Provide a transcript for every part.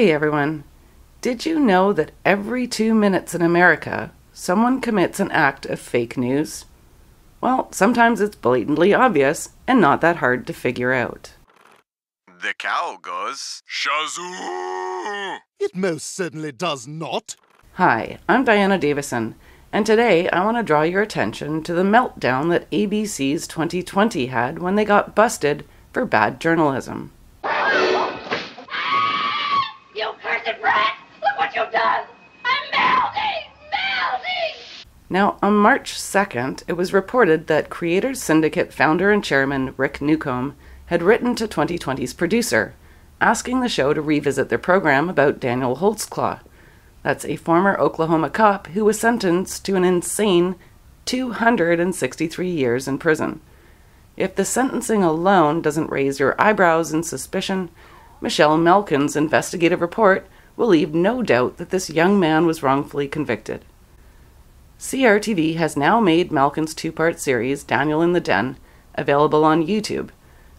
Hey everyone, did you know that every 2 minutes in America, someone commits an act of fake news? Well, sometimes it's blatantly obvious and not that hard to figure out. The cow goes, Shazoo! It most certainly does not. Hi, I'm Diana Davison, and today I want to draw your attention to the meltdown that ABC's 2020 had when they got busted for bad journalism. You cursed rat! Look what you've done! I'm melting! Melting! Now, on March 2nd, it was reported that Creators Syndicate founder and chairman Rick Newcomb had written to 2020's producer, asking the show to revisit their program about Daniel Holtzclaw. That's a former Oklahoma cop who was sentenced to an insane 263 years in prison. If the sentencing alone doesn't raise your eyebrows in suspicion, Michelle Malkin's investigative report will leave no doubt that this young man was wrongfully convicted. CRTV has now made Malkin's two-part series, Daniel in the Den, available on YouTube.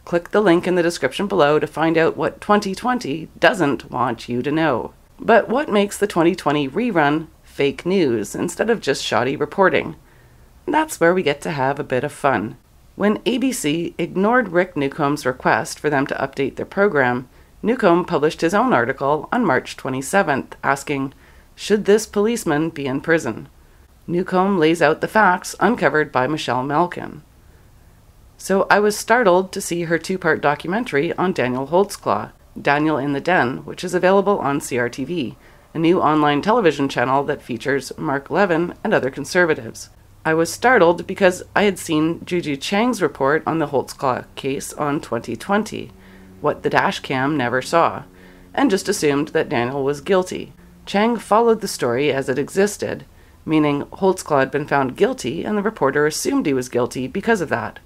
Click the link in the description below to find out what 2020 doesn't want you to know. But what makes the 2020 rerun fake news instead of just shoddy reporting? That's where we get to have a bit of fun. When ABC ignored Rick Newcomb's request for them to update their program, Newcomb published his own article on March 27th, asking, "Should this policeman be in prison?" Newcomb lays out the facts uncovered by Michelle Malkin. So I was startled to see her two-part documentary on Daniel Holtzclaw, Daniel in the Den, which is available on CRTV, a new online television channel that features Mark Levin and other conservatives. I was startled because I had seen Juju Chang's report on the Holtzclaw case on 2020, What the Dash Cam Never Saw, and just assumed that Daniel was guilty. Chang followed the story as it existed, meaning Holtzclaw had been found guilty and the reporter assumed he was guilty because of that,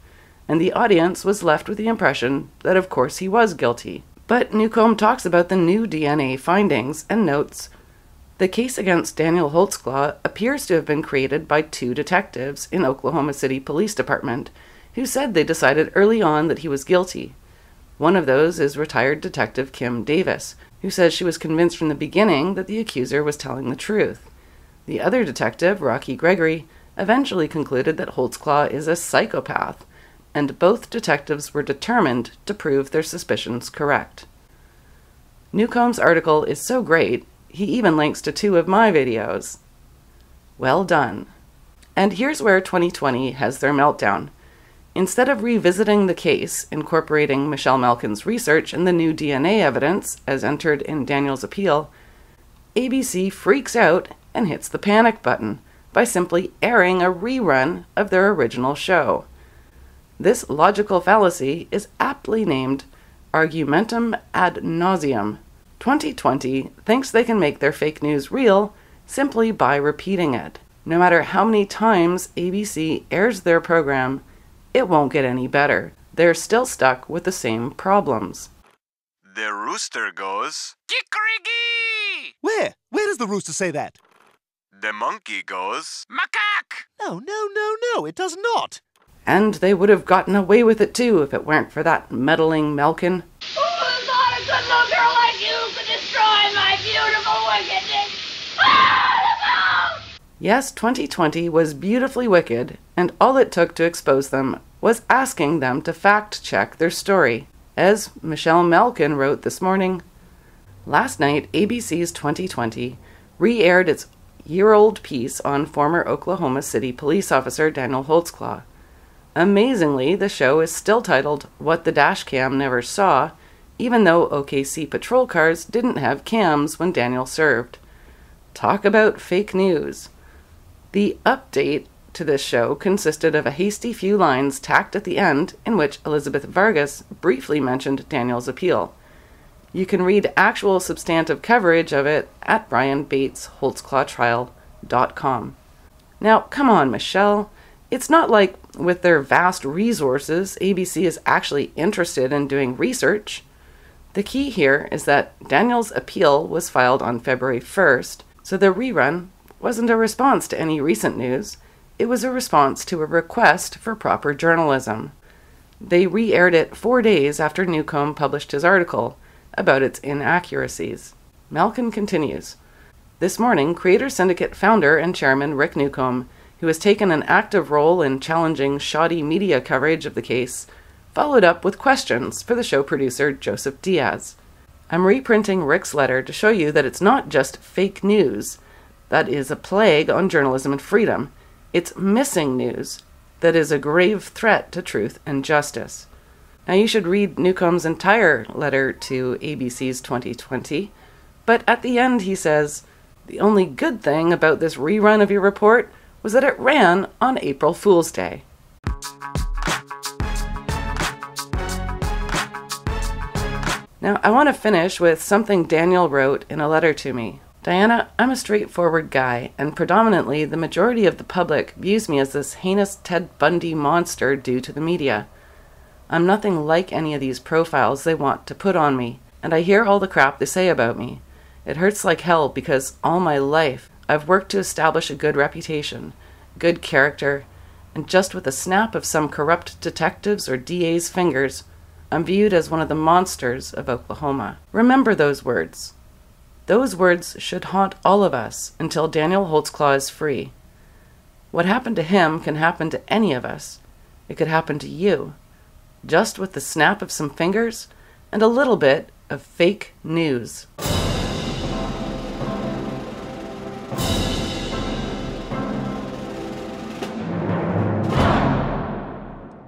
and the audience was left with the impression that of course he was guilty. But Newcomb talks about the new DNA findings and notes, "The case against Daniel Holtzclaw appears to have been created by two detectives in Oklahoma City Police Department who said they decided early on that he was guilty. One of those is retired Detective Kim Davis, who says she was convinced from the beginning that the accuser was telling the truth. The other detective, Rocky Gregory, eventually concluded that Holtzclaw is a psychopath, and both detectives were determined to prove their suspicions correct." Newcomb's article is so great, he even links to 2 of my videos. Well done. And here's where 2020 has their meltdown. Instead of revisiting the case, incorporating Michelle Malkin's research and the new DNA evidence as entered in Daniel's appeal, ABC freaks out and hits the panic button by simply airing a rerun of their original show. This logical fallacy is aptly named argumentum ad nauseam. 2020 thinks they can make their fake news real simply by repeating it. No matter how many times ABC airs their program, it won't get any better. They're still stuck with the same problems. The rooster goes, Kikeriki! Where? Where does the rooster say that? The monkey goes, Macaque! No, it does not. And they would have gotten away with it too if it weren't for that meddling Malkin. Who thought a good little girl like you could destroy my beautiful wickedness? Ah, look out! Yes, 2020 was beautifully wicked, and all it took to expose them was asking them to fact-check their story. As Michelle Malkin wrote this morning, last night ABC's 2020 re-aired its year-old piece on former Oklahoma City police officer Daniel Holtzclaw. Amazingly, the show is still titled What the Dash Cam Never Saw, even though OKC patrol cars didn't have cams when Daniel served. Talk about fake news. The update to this show consisted of a hasty few lines tacked at the end in which Elizabeth Vargas briefly mentioned Daniel's appeal. You can read actual substantive coverage of it at brianbatesholtzclawtrial.com. Now, come on, Michelle. It's not like with their vast resources, ABC is actually interested in doing research. The key here is that Daniel's appeal was filed on February 1st, so the rerun wasn't a response to any recent news. It was a response to a request for proper journalism. They re-aired it 4 days after Newcomb published his article about its inaccuracies. Malkin continues, "This morning, Creator Syndicate founder and chairman Rick Newcomb, who has taken an active role in challenging shoddy media coverage of the case, followed up with questions for the show producer Joseph Diaz. I'm reprinting Rick's letter to show you that it's not just fake news that is a plague on journalism and freedom. It's missing news that is a grave threat to truth and justice." Now, you should read Newcomb's entire letter to ABC's 2020, but at the end he says, "The only good thing about this rerun of your report was that it ran on April Fool's Day." Now, I want to finish with something Daniel wrote in a letter to me. "Diana, I'm a straightforward guy, and predominantly the majority of the public views me as this heinous Ted Bundy monster due to the media. I'm nothing like any of these profiles they want to put on me, and I hear all the crap they say about me. It hurts like hell because all my life I've worked to establish a good reputation, good character, and just with a snap of some corrupt detective's or DA's fingers, I'm viewed as one of the monsters of Oklahoma. Remember those words. Those words should haunt all of us until Daniel Holtzclaw is free. What happened to him can happen to any of us. It could happen to you, just with the snap of some fingers and a little bit of fake news."